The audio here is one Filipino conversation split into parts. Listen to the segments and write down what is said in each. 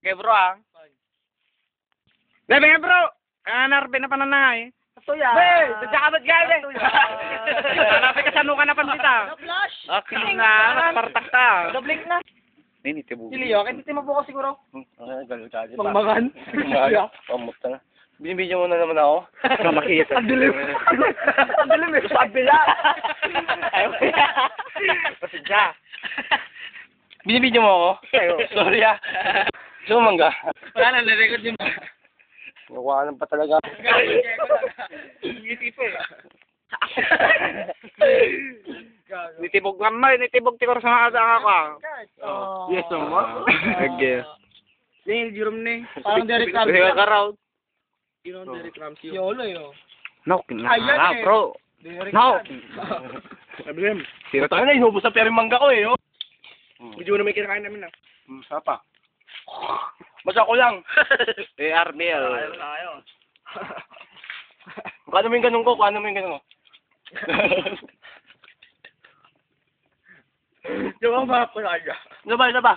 Okay, bro, ah. Bebe, bro. Narbe na pananay. Ito yan. Be, dadyakamot gabi. Hanapin ka sa nuka na pansita. Na-flash. Okay na, partak ta. Double na. Nini, tibo. Si Leo, kaya mo bukas siguro. Galo ka. Mangmangan. Pamusta na. Binibidyo mo na naman ako. Makita. Ang dilim. Ang dilim eh. Sabi lang. Ayaw ko yan. Pasidya. Binibidyo mo ako? Sorry ah. Sumangga. Wala na, narecord yun. Nakuha pa talaga. Ngiti pa eh. Nitibog nga mo, nitibog tikor sa mga asaka ko. Yes, mo? Okay. Ni, Jerome ni. Parang Derek Ramsey. Kaya ka raw. Sino ang Derek Ramsey? Yolo yun. No, Ayan eh. bro. Derek No. Sabi sira tayo na, inubos sa pera yung mangga ko eh. Oh. Medyo na may kinakain namin na. Sapa. Basta ko lang. RBL. Kano mo yung ganun ko? Kano mo yung ganun ko? Yung mga pulaga. Ano ba? Ano ba?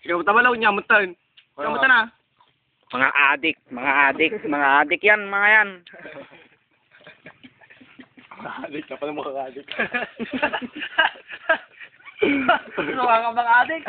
Ikaw tama lang, nyamutan. Nyamutan na. Mga adik yan, mga yan. Adik ka pala makakadik. Ano ka mga adik?